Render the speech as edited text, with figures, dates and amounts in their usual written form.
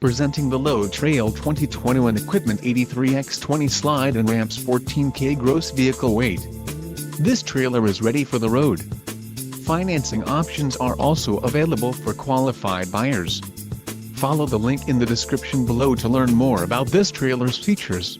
Presenting the Load Trail 2021 Equipment 83x20 Slide and Ramps 14K Gross Vehicle Weight. This trailer is ready for the road. Financing options are also available for qualified buyers. Follow the link in the description below to learn more about this trailer's features.